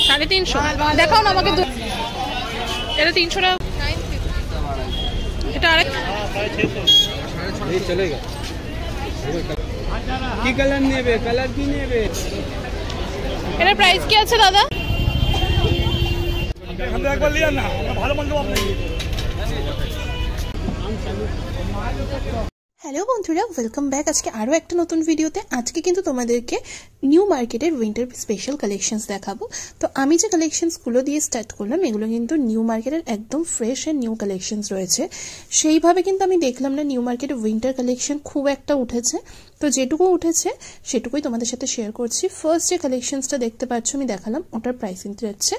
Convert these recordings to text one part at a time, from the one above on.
350 দেখাও না আমাকে। এটা 300 টাকা। এটা আরেক চলেগা। কি কালার নেবে? কালার কি নেবে? এটার প্রাইস কি আছে দাদা? একবার লিয়া না, ভালো মন্দ আপনি। হ্যালো বন্ধুরা, ওয়েলকাম ব্যাক আজকে আরও একটা নতুন ভিডিওতে। আজকে কিন্তু তোমাদেরকে নিউ মার্কেটের উইন্টার স্পেশাল কালেকশনস দেখাবো। তো আমি যে কালেকশনসগুলো দিয়ে স্টার্ট করলাম এগুলো কিন্তু নিউ মার্কেটের একদম ফ্রেশ অ্যান্ড নিউ কালেকশনস রয়েছে। সেইভাবে কিন্তু আমি দেখলাম না নিউ মার্কেটে উইন্টার কালেকশন খুব একটা উঠেছে। তো যেটুকু উঠেছে সেটুকুই তোমাদের সাথে শেয়ার করছি। ফার্স্ট যে কালেকশনসটা দেখতে পাচ্ছ আমি দেখালাম, ওটার প্রাইস কিন্তু যাচ্ছে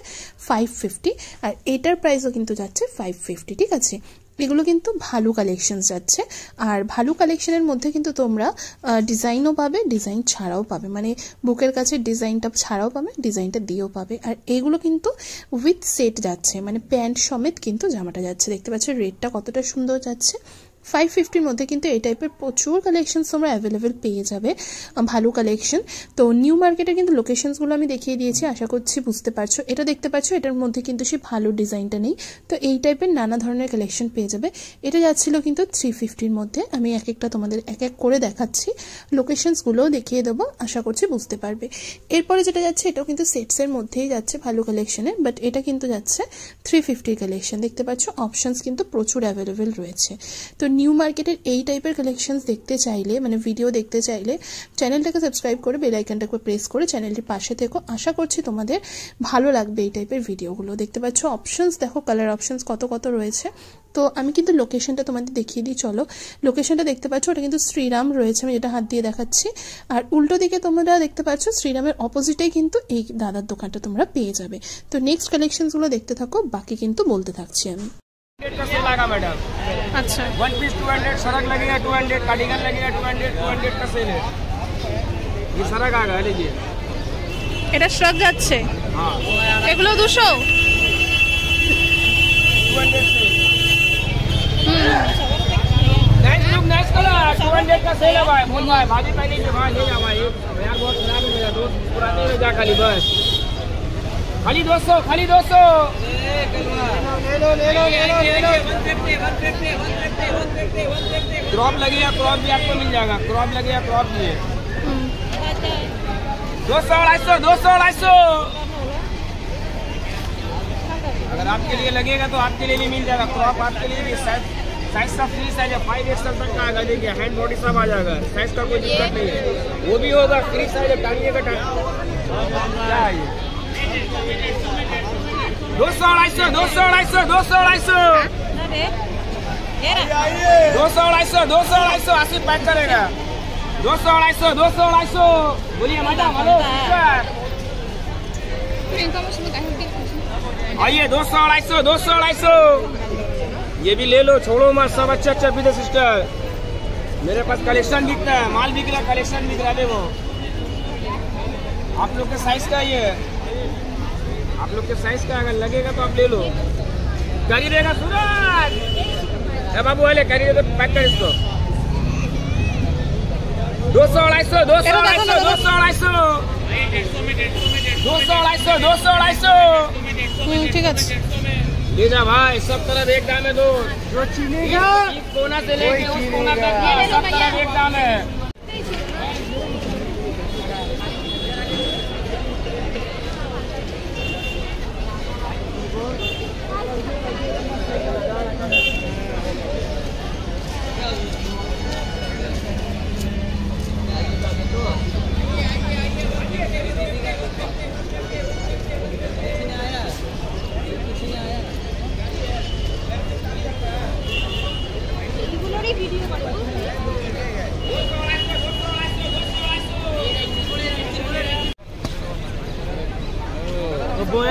550, আর এটার প্রাইসও কিন্তু যাচ্ছে 550। ঠিক আছে, এগুলো কিন্তু ভালো কালেকশন যাচ্ছে। আর ভালো কালেকশনের মধ্যে কিন্তু তোমরা ডিজাইনও পাবে, ডিজাইন ছাড়াও পাবে, মানে বুকের কাছে ডিজাইনটা ছাড়াও পাবে, ডিজাইনটা দিয়েও পাবে। আর এগুলো কিন্তু উইথ সেট যাচ্ছে, মানে প্যান্ট সমেত কিন্তু জামাটা যাচ্ছে। দেখতে পাচ্ছ রেটটা কতটা সুন্দর যাচ্ছে। 550-র মধ্যে কিন্তু এই টাইপের প্রচুর কালেকশন তোমরা অ্যাভেলেবেল পেয়ে যাবে, ভালো কালেকশন। তো নিউ মার্কেটের কিন্তু লোকেশনসগুলো আমি দেখিয়ে দিয়েছি, আশা করছি বুঝতে পারছো। এটা দেখতে পাচ্ছ, এটার মধ্যে কিন্তু সেই ভালো ডিজাইনটা নেই। তো এই টাইপের নানা ধরনের কালেকশন পেয়ে যাবে। এটা যাচ্ছিল কিন্তু 350-র মধ্যে। আমি এক একটা তোমাদের এক এক করে দেখাচ্ছি, লোকেশনসগুলোও দেখিয়ে দেবো, আশা করছি বুঝতে পারবে। এরপরে যেটা যাচ্ছে এটাও কিন্তু সেটসের মধ্যেই যাচ্ছে, ভালো কালেকশনের, বাট এটা কিন্তু যাচ্ছে 350 কালেকশন। দেখতে পাচ্ছ অপশনস কিন্তু প্রচুর অ্যাভেলেবেল রয়েছে। তো নিউ মার্কেটের এই টাইপের কালেকশনস দেখতে চাইলে, মানে ভিডিও দেখতে চাইলে চ্যানেলটাকে সাবস্ক্রাইব করে বেল আইকনটাকে প্রেস করে চ্যানেলটির পাশে থেকো। আশা করছি তোমাদের ভালো লাগবে এই টাইপের ভিডিওগুলো। দেখতে পাচ্ছ অপশনস দেখো, কালার অপশনস কত কত রয়েছে। তো আমি কিন্তু লোকেশনটা তোমাদের দেখিয়ে দিই, চলো। লোকেশনটা দেখতে পাচ্ছ, ওটা কিন্তু শ্রীরাম রয়েছে, আমি যেটা হাত দিয়ে দেখাচ্ছি। আর উল্টো দিকে তোমরা দেখতে পাচ্ছ শ্রীরামের অপোজিটেই কিন্তু এই দাদার দোকানটা তোমরা পেয়ে যাবে। তো নেক্সট কালেকশনসগুলো দেখতে থাকো, বাকি কিন্তু বলতে থাকছি আমি। का सेल आएगा मैडम। আচ্ছা, 1 पीस 200, सरक लगेगा 200, कार्डिगन लगेगा 200 का सेल है। ये सरक आएगा, लीजिए। এটা শ্রগ যাচ্ছে। हाँ, এগুলো 200। 200 sale. Nice look, nice colour, 200 का सेल है भाई। बोल भाई, भाभी पहले से भाई ले जा भाई। यार बहुत खराब है मेरा दोस्त, पुराने में जा खाली बस। खाली 200, खाली 200। ले लो ले लो ले लो ले लो। 150 क्रॉप लगेगा, क्रॉप भी आपको मिल जाएगा। क्रॉप लगेगा, क्रॉप भी है। 200 250 200 250। अगर आपके लिए लगेगा तो आपके लिए भी मिल जाएगा। क्रॉप आपके लिए भी साइज का फ्री साइज है, 5XL तक का आएगा। देखिए हैंड बॉडी सब आ जाएगा, साइज का कोई दिक्कत नहीं है। वो भी होगा फ्री साइज है, टांगिए का क्या है ये? 200 250 200 250 200 250 200 250 80 पैक करेगा। 200 250 200 250। बोलिए मैडम, हेलो आइए। 200 250 200 250। ये भी ले लो, छोड़ो मत, सब अच्छा अच्छा पीते सिस्टर। मेरे पास कलेक्शन बिकता है, माल बिक रहा, कलेक्शन बिक रहा। देखो आप लोग के साइज का ये, आप लोग के साइज का अगर लगेगा तो आप ले लो। खरीदेगा सूरज, बाबू वाले खरीदे तो पैक कर इसको। 200 250 200 250 200 250 200 250। ঠিক আছে, ले जा भाई, सब तरफ एक दाम है। दो जो चीनेगा इस कोना से लेके उस कोना तक सब तरफ एक दाम है।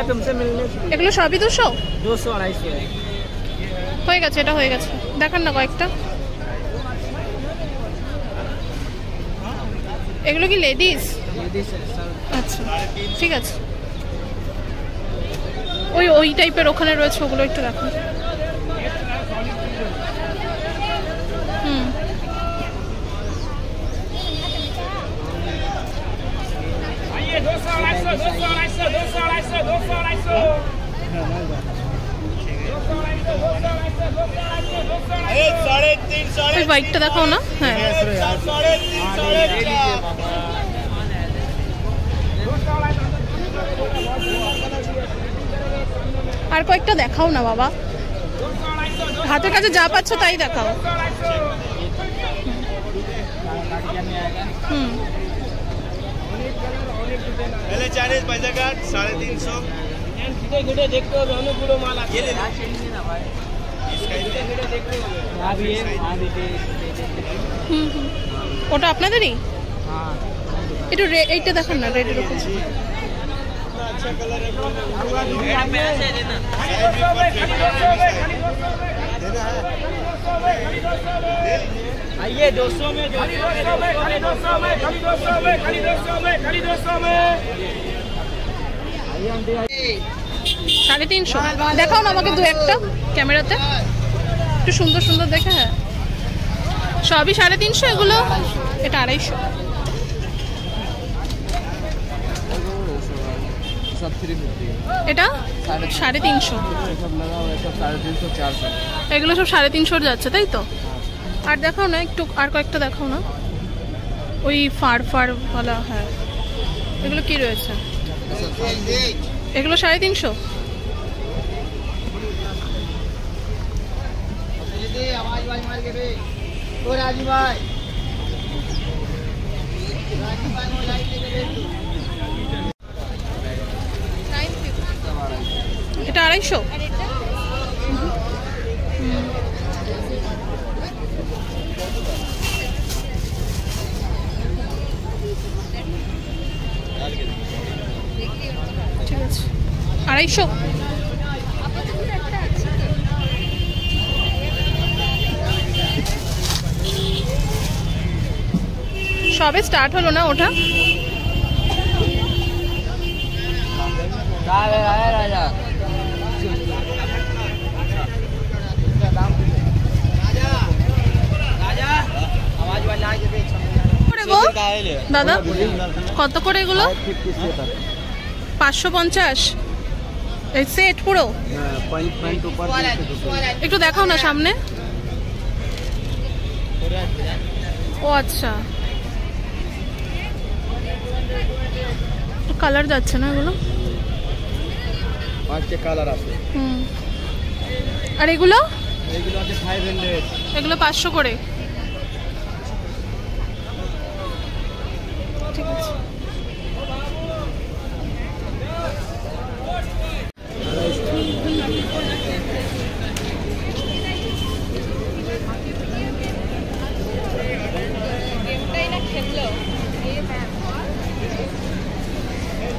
तुमसे मिलने এগুলো সবই 200 200 250 হয়ে গেছে। এটা হয়ে গেছে, দেখান না কয়েকটা। এগুলো কি লেডিস? আচ্ছা ঠিক আছে, ওই টাইপের ওখানে রয়েছে, ওগুলো একটু দেখান। आइए 200 250 200 250 200 250 ওই বাইকটা দেখাও না। হ্যাঁ আর কয়েকটা দেখাও না বাবা, হাতের কাছে যা পাচ্ছ তাই দেখাও। चाइनीज पैसा का 350। देखते हो अनेकগুলো মাল আছে। ওটা আপনাদেরই? একটু এইটা দেখান না, রেডের উপর। अच्छा कलर है, आइए 200 में, 200 में, खाली 200 में, खाली 200 में, खाली 200 में, खाली 200 में। 350 দেখাও না আমাকে দু একটা ক্যামেরাতে, একটু সুন্দর সুন্দর দেখে। হ্যাঁ সবই 350 এগুলো, এটা 250। এটা 350, এগুলো সব 350 যাচ্ছে তাই তো? আর দেখাও না একটু, আর কয়েকটা দেখাও না, ওই ফাড় ফাড় বলা। হ্যাঁ এগুলো কি রয়েছে? এগুলো 350। এটা 250। ঠিক আছে 250। সবে স্টার্ট হলো না ওটা। দাদা কত করে এগুলো? 550 এই সেট পুরো? একটু দেখাও না সামনে। ও আচ্ছা, কালার যাচ্ছে না এগুলো? কালার আছে। আর এগুলো? এগুলো আছে 500। এগুলো 500 করে। ঠিক আছে।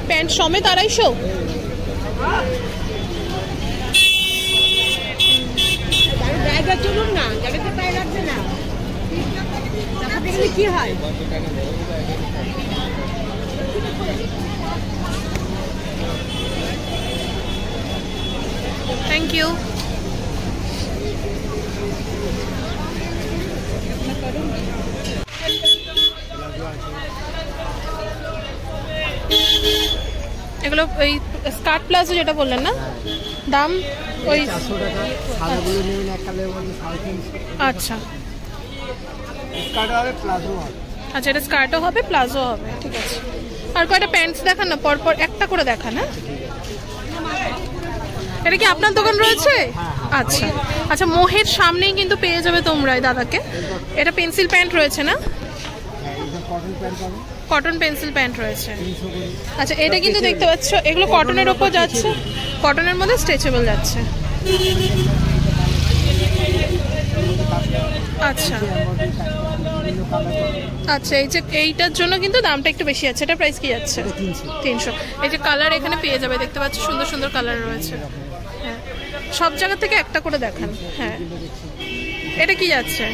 প্যান্ট সমেত 250। চলুন না, গাড়িতে পায়ে রাখবে না, কি হয়? Thank you. এগুলো ওই স্কার্ট প্লাজো যেটা বললেন না, দাম ওই 400 টাকা। সাদাগুলো নেবেন এক কালারের মধ্যে 350। আচ্ছা স্কার্ট হবে, প্লাজো হবে। আচ্ছা এটা স্কার্টও হবে প্লাজো হবে। ঠিক আছে। আর কয়টা প্যান্টস দেখান না, পরপর একটা করে দেখান। হ্যাঁ এটা কি আপনার দোকান রয়েছে? আচ্ছা আচ্ছা, মোহের সামনেই কিন্তু পেয়ে যাবে তোমরা এই দাদাকে। এটা পেন্সিল প্যান্ট রয়েছে না? কটন প্যান্ট পাবে, কটন পেন্সিল প্যান্ট রয়েছে। আচ্ছা এটা কিন্তু দেখতে পাচ্ছ এগুলো কটনের ওপর যাচ্ছে, কটনের মধ্যে স্ট্রেচেবল যাচ্ছে। আচ্ছা আচ্ছা, এই যে এইটার জন্য কিন্তু দামটা একটু বেশি আছে। এটা প্রাইস কি যাচ্ছে? 300। এই যে কালার এখানে পেয়ে যাবে, দেখতে পাচ্ছ সুন্দর সুন্দর কালার রয়েছে। হ্যাঁ সব জায়গা থেকে একটা করে দেখান। হ্যাঁ এটা কি যাচ্ছে?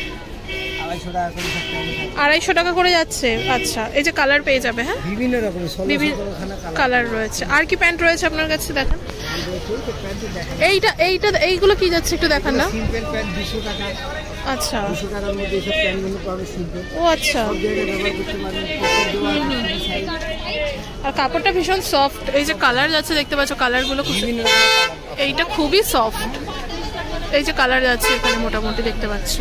250 টাকা করে যাচ্ছে। আচ্ছা এই যে কালার পেয়ে যাবে। হ্যাঁ বিভিন্ন রকমের কালার রয়েছে। আর কি প্যান্ট রয়েছে আপনার কাছে দেখান? এইটা এইটা এইগুলো কি যাচ্ছে একটু দেখান না। সিম্পল প্যান্ট 200 টাকা। আচ্ছা 200 টাকার মধ্যে এইসব প্যান্টগুলো পাবে সিম্পল। ও আচ্ছা, সব জায়গায় ব্যবহার করতে পারবেন। আর কাপড়টা ভীষণ সফট। এই যে কালার যাচ্ছে দেখতে পাচ্ছ, কালারগুলো এইটা খুবই সফট। এই যে কালার যাচ্ছে এখানে মোটামুটি দেখতে পাচ্ছ।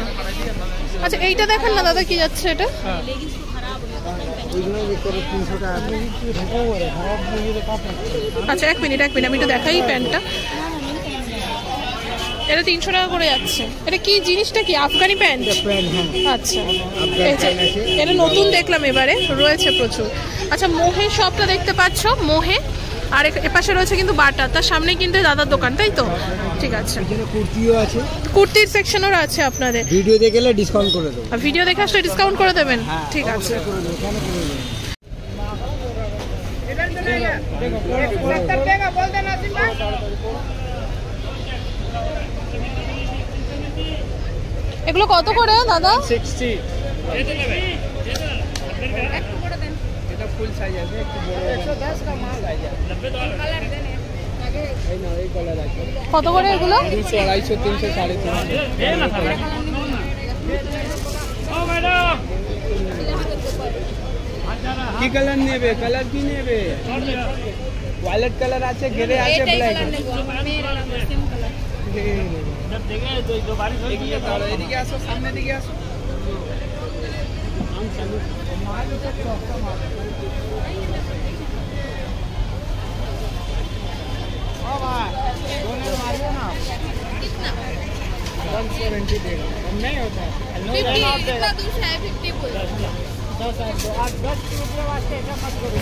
আচ্ছা এইটা দেখেন না দাদা, কি যাচ্ছে এটা? আচ্ছা এক মিনিট আমি একটু দেখাই প্যান্টটা। এটা 300 টাকা করে যাচ্ছে। এটা কি জিনিসটা, কি আফগানি প্যান্ট? আচ্ছা এটা নতুন দেখলাম, এবারে রয়েছে প্রচুর। আচ্ছা মোহে শপটা দেখতে পাচ্ছ, মোহে, আর এপাশে রয়েছে কিন্তু বাটা, তার সামনে কিন্তু দাদার দোকান, তাই তো? ঠিক আছে, কুর্তিও আছে, কুর্তির সেকশনও আছে আপনাদের। ভিডিও দেখে এলে ডিসকাউন্ট করে দেবো। ভিডিও দেখে আসলে ডিসকাউন্ট করে দেবেন? ঠিক আছে। এগুলো কত করে দাদা? 60। এটা ফুল সাইজ আছে, একটু বড় 110 का माल है। 90 डॉलर कलर देने এই না, এই কালার আছে। কত করে এগুলো? 200 250 300 350। এই না স্যার, ও ম্যাডাম কি কালার নেবে? কালার কি নেবে? ওয়ালেট কালার আছে, গ্রে আছে, ব্ল্যাক আছে। जब देखे दो बारिश हो गई है तो एदिके आसो, सामने दिखे आसो। हम चालू माल तो चौका मार। ओ भाई दोनों मारियो ना। कितना? 170 देगा, कम नहीं होता है। 50 का दूसरा है, 50 बोल। 10 रुपए वास्ते ऐसा मत करो।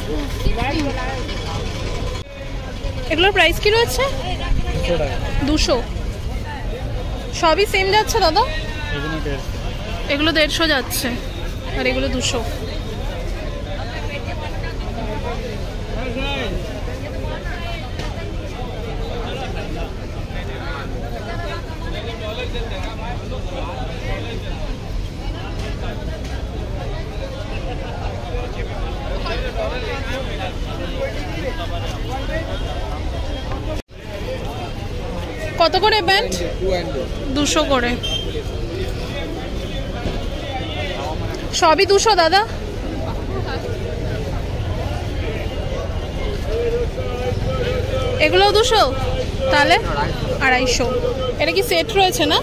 गाइड बनाए। এগুলোর প্রাইস কি রয়েছে? 200 টাকা। 200 সবই সেম যাচ্ছে দাদা? এগুলো 150 যাচ্ছে আর এগুলো 200। কত করে প্যান্ট? 200 করে। সবই 200 দাদা? এগুলোও 200? তাহলে 250। এটা কি সেট রয়েছে না?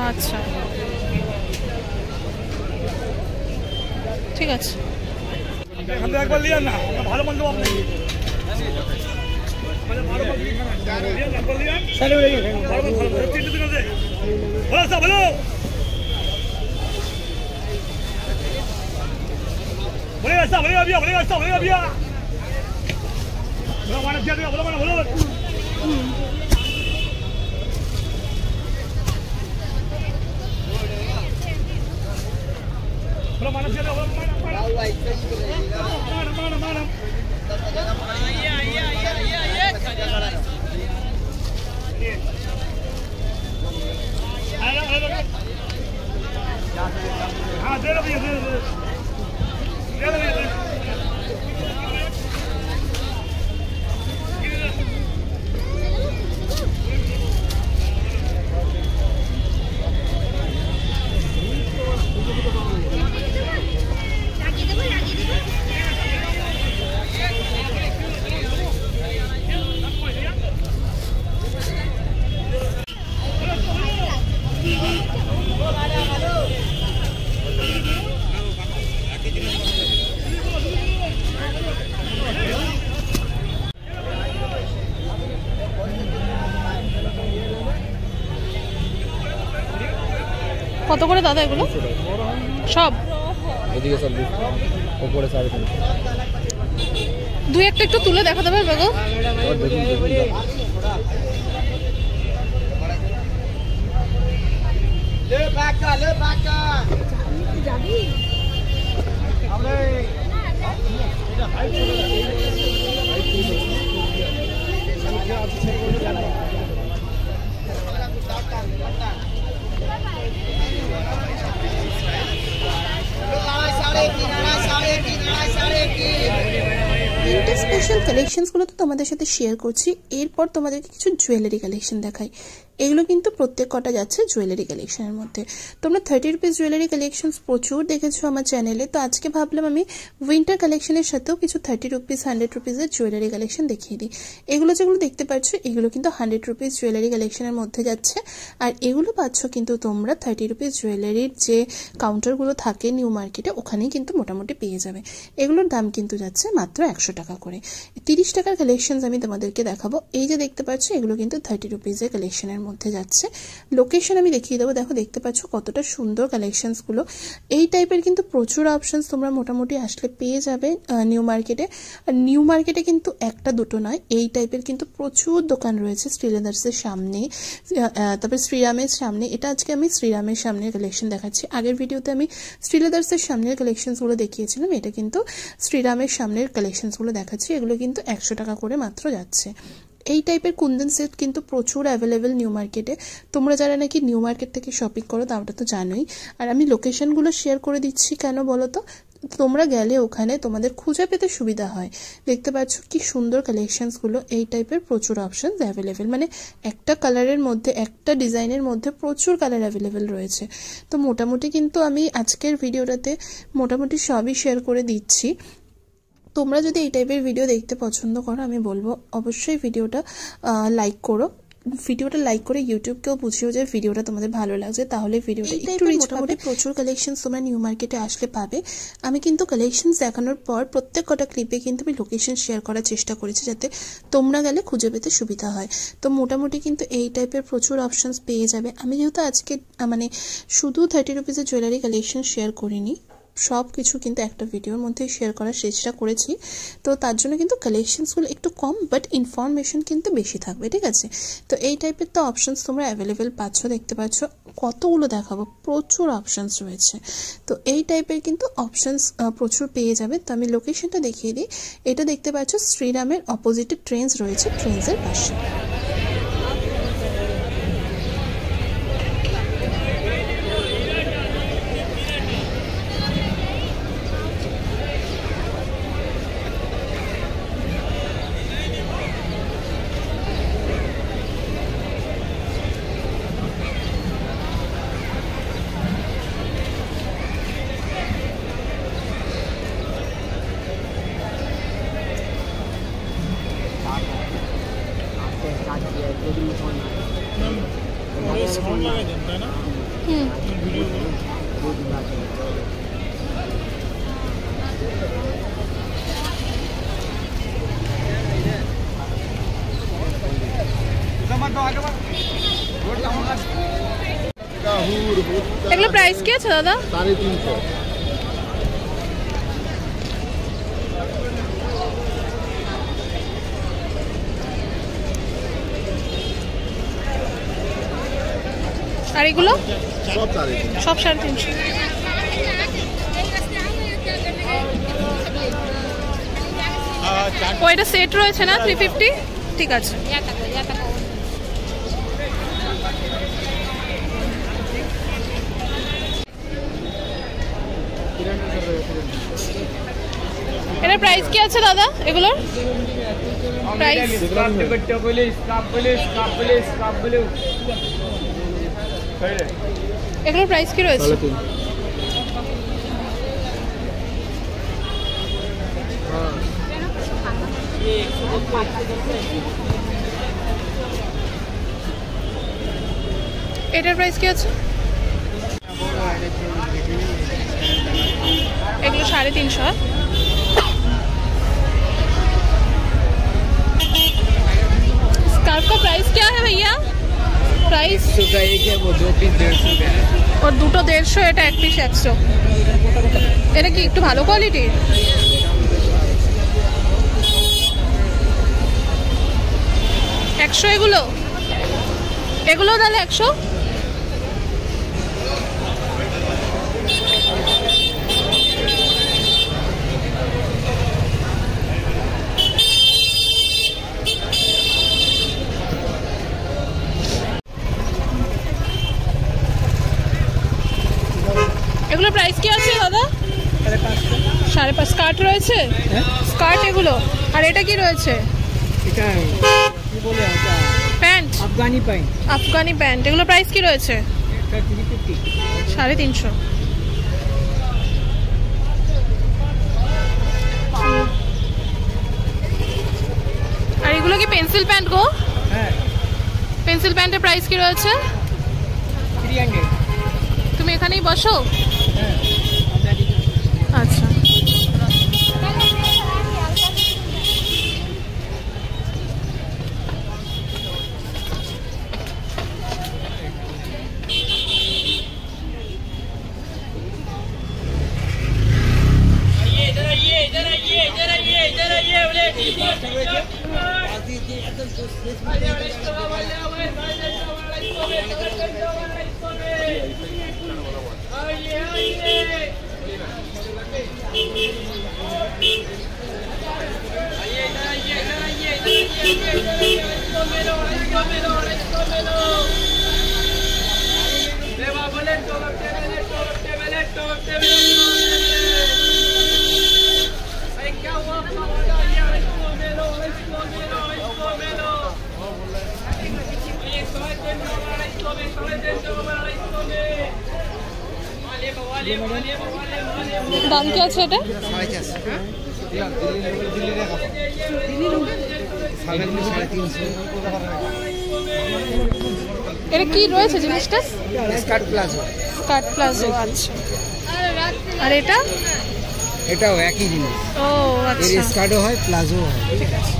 আচ্ছা ঠিক আছে। একবার লিয়া না, ভালো মন্দ আপনি हाँ दे दो भैया, दे दो কত করে দাদা এগুলো সব? এদিকে সব উপরে 350। দুই একটা একটু তুলে দেখাতে পারবে গো? ले बाका जाबी हमरे এটা হাই উইন্টার স্পেশাল কালেকশনসগুলো তো তোমাদের সাথে শেয়ার করছি। এরপর তোমাদেরকে কিছু জুয়েলারি কালেকশন দেখাই। এগুলো কিন্তু প্রত্যেক কটা যাচ্ছে জুয়েলারি কালেকশনের মধ্যে। তোমরা 30 রুপিস জুয়েলারি কালেকশনস প্রচুর দেখেছো আমার চ্যানেলে, তো আজকে ভাবলাম আমি উইন্টার কালেকশনের সাথেও কিছু 30 রুপিস 100 রুপিসের জুয়েলারি কালেকশন দেখিয়ে দিই। এগুলো যেগুলো দেখতে পাচ্ছ এগুলো কিন্তু 100 রুপিস জুয়েলারি কালেকশনের মধ্যে যাচ্ছে, আর এগুলো পাচ্ছ কিন্তু তোমরা 30 রুপিস জুয়েলারির যে কাউন্টারগুলো থাকে নিউ মার্কেটে ওখানেই কিন্তু মোটামুটি পেয়ে যাবে। এগুলোর দাম কিন্তু যাচ্ছে মাত্র 100 টাকা করে। 30 টাকার কালেকশনস আমি তোমাদেরকে দেখাবো। এই যে দেখতে পাচ্ছ এগুলো কিন্তু 30 রুপিসের কালেকশনের মধ্যে যাচ্ছে। লোকেশন আমি দেখিয়ে দেবো, দেখো দেখতে পাচ্ছ কতটা সুন্দর কালেকশনসগুলো। এই টাইপের কিন্তু প্রচুর অপশনস তোমরা মোটামুটি আসলে পেয়ে যাবে নিউ মার্কেটে। আর নিউ মার্কেটে কিন্তু একটা দুটো নয়, এই টাইপের কিন্তু প্রচুর দোকান রয়েছে শ্রীলেদার্সের সামনে, তারপরে শ্রীরামের সামনে। এটা আজকে আমি শ্রীরামের সামনের কালেকশন দেখাচ্ছি। আগের ভিডিওতে আমি শ্রীলেদার্সের সামনের কালেকশনসগুলো দেখিয়েছিলাম, এটা কিন্তু শ্রীরামের সামনের কালেকশনসগুলো দেখাচ্ছি। এগুলো কিন্তু 100 টাকা করে মাত্র যাচ্ছে। এই টাইপের কুন্দন সেট কিন্তু প্রচুর অ্যাভেলেবেল নিউ মার্কেটে। তোমরা যারা নাকি নিউ মার্কেট থেকে শপিং করো তাওটা তো জানোই। আর আমি লোকেশনগুলো শেয়ার করে দিচ্ছি কেন বলো তো, তোমরা গেলে ওখানে তোমাদের খুঁজে পেতে সুবিধা হয়। দেখতে পাচ্ছ কি সুন্দর কালেকশনসগুলো। এই টাইপের প্রচুর অপশন অ্যাভেলেবেল, মানে একটা কালারের মধ্যে একটা ডিজাইনের মধ্যে প্রচুর কালার অ্যাভেলেবেল রয়েছে। তো মোটামুটি কিন্তু আমি আজকের ভিডিওটাতে মোটামুটি সবই শেয়ার করে দিচ্ছি। তোমরা যদি এই টাইপের ভিডিও দেখতে পছন্দ করো আমি বলবো অবশ্যই ভিডিওটা লাইক করো। ভিডিওটা লাইক করে ইউটিউবকেও বুঝিও যে ভিডিওটা তোমাদের ভালো লাগছে, তাহলে ভিডিওটা একটু রিচ পাবে। প্রচুর কালেকশনস তোমরা নিউ মার্কেটে আসলে পাবে। আমি কিন্তু কালেকশনস দেখানোর পর প্রত্যেক কটা ক্লিপে কিন্তু আমি লোকেশন শেয়ার করার চেষ্টা করেছি যাতে তোমরা গেলে খুঁজে পেতে সুবিধা হয়। তো মোটামুটি কিন্তু এই টাইপের প্রচুর অপশনস পেয়ে যাবে। আমি যেহেতু আজকে মানে শুধু 30 রুপিসের জুয়েলারি কালেকশন শেয়ার করিনি, সব কিছু কিন্তু একটা ভিডিওর মধ্যে শেয়ার করার চেষ্টা করেছি, তো তার জন্য কিন্তু কালেকশনসগুলো একটু কম বাট ইনফরমেশন কিন্তু বেশি থাকবে, ঠিক আছে। তো এই টাইপের তো অপশনস তোমরা অ্যাভেলেবেল পাচ্ছ, দেখতে পাচ্ছ কতগুলো দেখাবো, প্রচুর অপশনস রয়েছে। তো এই টাইপের কিন্তু অপশনস প্রচুর পেয়ে যাবে। তো আমি লোকেশনটা দেখিয়ে দিই। এটা দেখতে পাচ্ছ শ্রীরামের অপোজিটে ট্রেন্স রয়েছে, ট্রেন্সের পাশে। এগুলো প্রাইস কি আছে দাদা? 350। আর এগুলো সব 350। সব 350। ও এটা সেট রয়েছে না 350, ঠিক আছে। এটার প্রাইস কি আছে দাদা? এগুলোর প্রাইস এগুলোর প্রাইস কি রয়েছে? এটার প্রাইস কি আছে? এগুলো 350। स्कार्फ का प्राइस क्या है भैया? प्राइस का एक है, वो 2 पीस 150 का है, और দুটো 150, এটা এক পিস 100। এটা কি একটু ভালো কোয়ালিটির? 100 এগুলো তাহলে 100। এগুলো প্রাইস কি আছে দাদা? 550। স্কার্ট রয়েছে, স্কার্ট এগুলো। আর এটা কি রয়েছে? এটা কি বলে এটা প্যান্ট, আফগানি প্যান্ট, এগুলো প্রাইস কি রয়েছে? 350। আর এগুলো কি পেন্সিল প্যান্ট গো? হ্যাঁ, পেন্সিল প্যান্টের প্রাইস কি রয়েছে? 300। তুমি এখানেই বসো? হ্যাঁ, আচ্ছা। দাম কি আছে এটা? 350। এটা কি রয়েছে জিনিসটা? Skirt palazzo. স্কার্ট প্লাজো, আচ্ছা। আর এটা? এটাও একই জিনিস। ও আচ্ছা, এর স্কার্টও হয়, প্লাজো হয়। ঠিক আছে।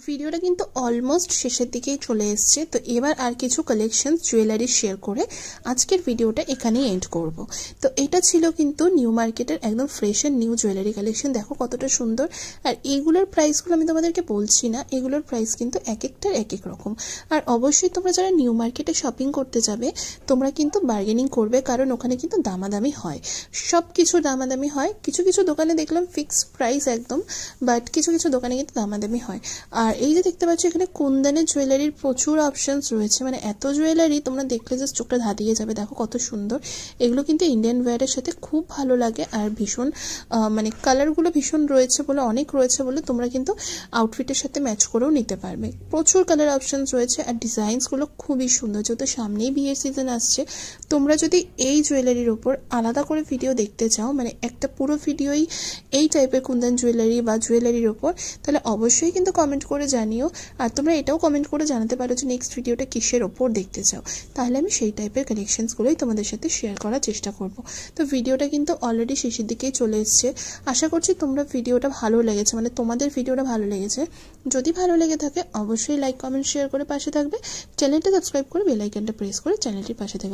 ভিডিওটা কিন্তু অলমোস্ট শেষের দিকেই চলে এসছে। তো এবার আর কিছু কালেকশন জুয়েলারি শেয়ার করে আজকের ভিডিওটা এখানেই এন্ড করব। তো এটা ছিল কিন্তু নিউ মার্কেটের একদম fresh and new jewellery collection. দেখো কতটা সুন্দর। আর এইগুলোর প্রাইসগুলো আমি তোমাদেরকে বলছি না, এগুলোর প্রাইস কিন্তু এক একটার এক এক রকম। আর অবশ্যই তোমরা যারা নিউ মার্কেটে শপিং করতে যাবে তোমরা কিন্তু বার্গেনিং করবে, কারণ ওখানে কিন্তু দামাদামি হয়, সব কিছু দামাদামি হয়। কিছু কিছু দোকানে দেখলাম ফিক্সড প্রাইস একদম, বাট কিছু কিছু দোকানে কিন্তু দামাদামি হয়। আর এই যে দেখতে পাচ্ছ এখানে কুন্দনের জুয়েলারির প্রচুর অপশনস রয়েছে, মানে এত জুয়েলারি তোমরা দেখলে জাস্ট চোখটা ধাঁধিয়ে যাবে। দেখো কত সুন্দর। এগুলো কিন্তু ইন্ডিয়ান ওয়্যারের সাথে খুব ভালো লাগে। আর ভীষণ মানে কালারগুলো ভীষণ রয়েছে বলে, অনেক রয়েছে বলে তোমরা কিন্তু আউটফিটের সাথে ম্যাচ করেও নিতে পারবে। প্রচুর কালার অপশনস রয়েছে আর ডিজাইনসগুলো খুবই সুন্দর। যেহেতু সামনেই বিয়ের সিজন আসছে, তোমরা যদি এই জুয়েলারির ওপর আলাদা করে ভিডিও দেখতে চাও, মানে একটা পুরো ভিডিওই এই টাইপের কুন্দন জুয়েলারি বা জুয়েলারির ওপর, তাহলে অবশ্যই কিন্তু কমেন্ট করে জানিও। আর তোমরা এটাও কমেন্ট করে জানাতে পারো যে নেক্সট ভিডিওটা কিসের ওপর দেখতে চাও, তাহলে আমি সেই টাইপের কালেকশনসগুলোই তোমাদের সাথে শেয়ার করার চেষ্টা করব। তো ভিডিওটা কিন্তু অলরেডি শেষের দিকেই চলে এসছে। আশা করছি তোমরা ভিডিওটা ভালো লেগেছে, মানে তোমাদের ভিডিওটা ভালো লেগেছে। যদি ভালো লেগে থাকে অবশ্যই লাইক কমেন্ট শেয়ার করে পাশে থাকবে। চ্যানেলটা সাবস্ক্রাইব করে বেল আইকনটা প্রেস করে চ্যানেলটির পাশে থাকবে।